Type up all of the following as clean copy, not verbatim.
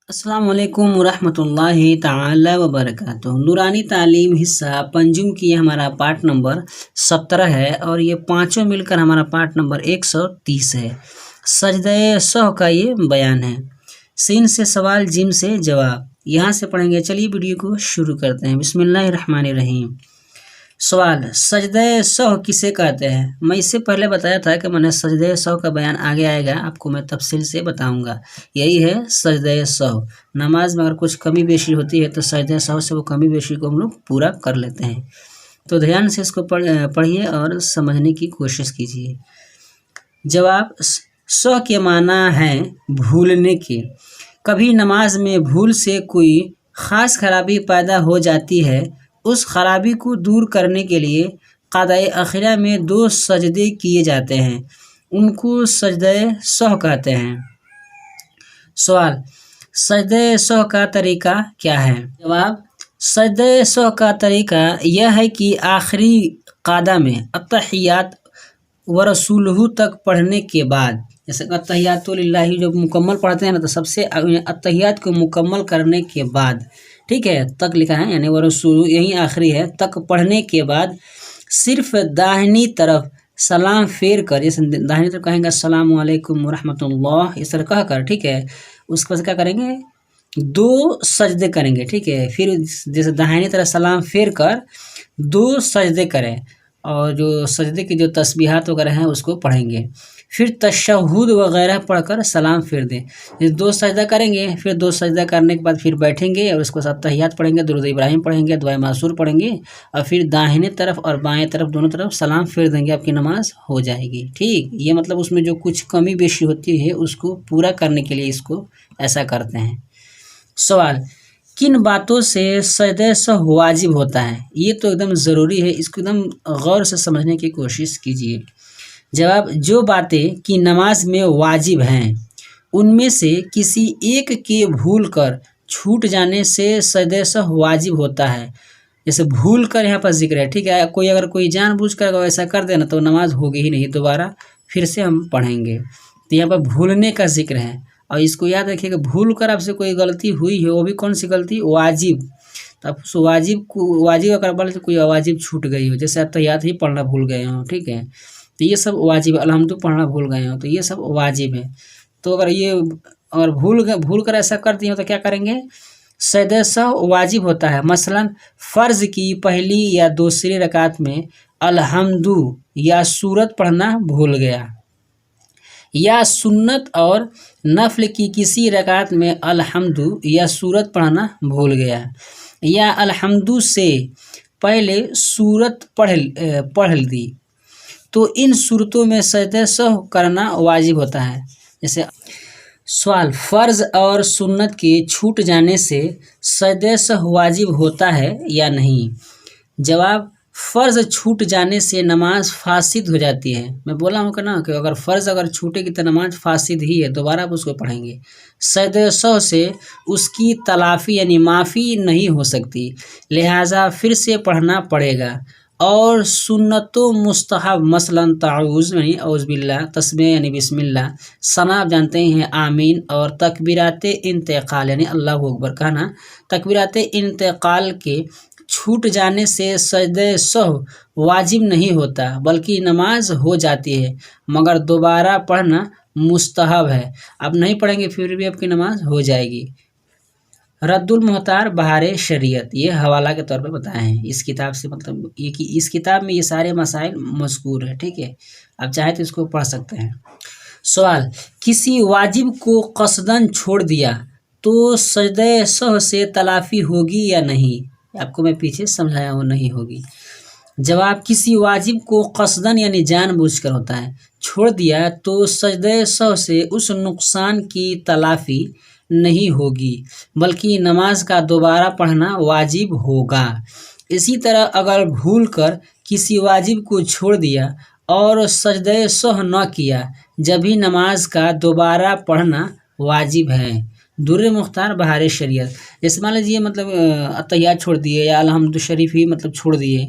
السلام علیکم ورحمۃ اللہ تعالی وبرکاتہ۔ نورانی تعلیم حصہ پنجم کی یہ ہمارا پارٹ نمبر 17 ہے اور یہ پانچوں مل کر ہمارا پارٹ نمبر 130 ہے۔ سجدہ سہو کا یہ بیان ہے۔ سین سے سوال، جیم سے جواب، یہاں سے پڑھیں گے۔ چلیے ویڈیو کو شروع کرتے ہیں۔ بسم اللہ الرحمن الرحیم۔ سوال، سجدہ سہو کسے کہتے ہیں؟ میں اس سے پہلے بتایا تھا کہ میں نے سجدہ سہو کا بیان آگے آئے گا، آپ کو میں تفصیل سے بتاؤں گا۔ یہی ہے سجدہ سہو۔ نماز میں اگر کچھ کمی بیشی ہوتی ہے تو سجدہ سہو سے وہ کمی بیشی کو ہم لوگ پورا کر لیتے ہیں۔ تو دھیان سے اس کو پڑھیے اور سمجھنے کی کوشش کیجیے۔ جواب، سہو کے معنی ہے بھولنے کے۔ کبھی نماز میں بھول سے کوئی خاص خرابی پیدا ہو جاتی ہے، اس خرابی کو دور کرنے کے لیے قضاء اخیرہ میں 2 سجدے کیے جاتے ہیں، ان کو سجدہ سہو کہتے ہیں۔ سوال، سجدہ سہو کا طریقہ کیا ہے؟ جواب، سجدہ سہو کا طریقہ یہ ہے کہ آخری قعدہ میں التحیات و رسولہ تک پڑھنے کے بعد، جیسے التحیات للہ جب مکمل پڑھتے ہیں نا، تو سب سے التحیات کو مکمل کرنے کے بعد، ٹھیک ہے، تک لکھا ہے یعنی وہ رسول یہی آخری ہے، تک پڑھنے کے بعد صرف داہنی طرف سلام پھیر کر، جیسے داہنی طرف کہیں گے السلام علیکم ورحمۃ اللہ، اس طرح کہہ کر، ٹھیک ہے، اس کے بعد کیا کریں گے؟ 2 سجدے کریں گے، ٹھیک ہے۔ پھر جیسے داہنی طرف سلام پھیر کر 2 سجدے کریں، اور جو سجدے کی جو تسبیحات وغیرہ ہیں اس کو پڑھیں گے۔ پھر تشہد وغیرہ پڑھ کر سلام پھیر دیں۔ 2 سجدہ کریں گے، پھر 2 سجدہ کرنے کے بعد پھر بیٹھیں گے اور اس کو ساتھ تحیات پڑھیں گے، درود ابراہیم پڑھیں گے، دعائے معصور پڑھیں گے، اور پھر داہنے طرف اور بائیں طرف دونوں طرف سلام پھیر دیں گے، آپ کی نماز ہو جائے گی، ٹھیک۔ یہ مطلب اس میں جو کچھ کمی بیشی ہوتی ہے اس کو پورا کرنے کے لیے اس کو ایسا کرتے ہیں۔ سوال، کن باتوں سے سجدہ سہو واجب ہوتا ہے؟ یہ تو ایک دم ضروری ہے، اس کو ایک دم غور سے سمجھنے کی کوشش کیجیے۔ جواب، جو باتیں کہ نماز میں واجب ہیں ان میں سے کسی ایک کے بھول کر چھوٹ جانے سے سجدہ سہو واجب ہوتا ہے۔ جیسے بھول کر یہاں پر ذکر ہے، ٹھیک ہے، اگر کوئی جان بوجھ کر ایسا کر دے نا تو نماز ہوگی ہی نہیں، دوبارہ پھر سے ہم پڑھیں گے۔ تو یہاں پر بھولنے کا ذکر ہے، اور اس کو یاد رکھیے کہ بھول کر آپ سے کوئی غلطی ہوئی ہے، وہ بھی کون سی غلطی؟ واجب۔ تو آپ اس واجب اگر بولے تو کوئی واجب چھوٹ گئی ہو، جیسے التحیات ہی پڑھنا بھول گئے ہوں، ٹھیک ہے، تو یہ سب واجب، الحمد پڑھنا بھول گئے ہوں تو یہ سب واجب ہے۔ تو اگر بھول کر ایسا کر دیے تو کیا کریں گے؟ سجدہ سہو واجب ہوتا ہے۔ مثلا فرض کی پہلی یا دوسری رکعت میں الحمد یا سورت پڑھنا بھول گیا، یا سنت اور نفل کی کسی رکعت میں الحمد یا سورت پڑھنا بھول گیا، یا الحمد سے پہلے سورت پڑھ دی، تو ان صورتوں میں سجدہ سہو کرنا واجب ہوتا ہے۔ جیسے سوال، فرض اور سنت کے چھوٹ جانے سے سجدہ سہو واجب ہوتا ہے یا نہیں؟ جواب، فرض چھوٹ جانے سے نماز فاسد ہو جاتی ہے۔ میں بولا ہوں کہ نا کہ اگر فرض چھوٹے گی تو نماز فاسد ہی ہے، دوبارہ آپ اس کو پڑھیں گے۔ سجدہ سہو سے اس کی تلافی یعنی معافی نہیں ہو سکتی، لہٰذا پھر سے پڑھنا پڑے گا۔ اور سنت و مستحب، مثلا تعوذ یعنی اعوذ باللہ، تسبیح یعنی بسم اللہ، ثنا آپ جانتے ہیں آمین، اور تکبیرات انتقال یعنی اللہ اکبر کہنا، تکبیرات انتقال کے چھوٹ جانے سے سجدہ سہو واجب نہیں ہوتا بلکہ نماز ہو جاتی ہے، مگر دوبارہ پڑھنا مستحب ہے۔ آپ نہیں پڑھیں گے پھر بھی آپ کی نماز ہو جائے گی۔ رد المحتار بہار شریعت، یہ حوالہ کے طور پہ بتائے ہیں اس کتاب سے، مطلب یہ کہ اس کتاب میں یہ سارے مسائل مذکور ہیں، ٹھیک ہے، آپ چاہیں تو اس کو پڑھ سکتے ہیں۔ سوال، کسی واجب کو قصداً چھوڑ دیا تو سجدہ سہو سے تلافی ہوگی یا نہیں؟ آپ کو میں پیچھے سمجھایا وہ نہیں ہوگی۔ جواب، کسی واجب کو قصداً یعنی جان بوجھ کر ہوتا ہے چھوڑ دیا تو سجدہ سہو سے اس نقصان کی تلافی نہیں ہوگی بلکہ نماز کا دوبارہ پڑھنا واجب ہوگا۔ اسی طرح اگر بھول کر کسی واجب کو چھوڑ دیا اور سجدہ سہو نہ کیا، جبھی نماز کا دوبارہ پڑھنا واجب ہے۔ در مختار بہار شریعت، جیسے مان لیجیے مطلب التحیات چھوڑ دیے یا الحمد شریف ہی مطلب چھوڑ دیے،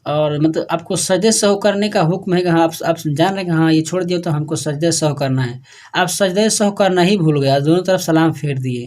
اور مطلب آپ کو سجدہ سہو کرنے کا حکم ہے کہ ہاں آپ جان رہے ہیں کہ ہاں یہ چھوڑ دیا تو ہم کو سجدہ سہو کرنا ہے، آپ سجدہ سہو کرنا ہی بھول گیا، دونوں طرف سلام پھیر دیے،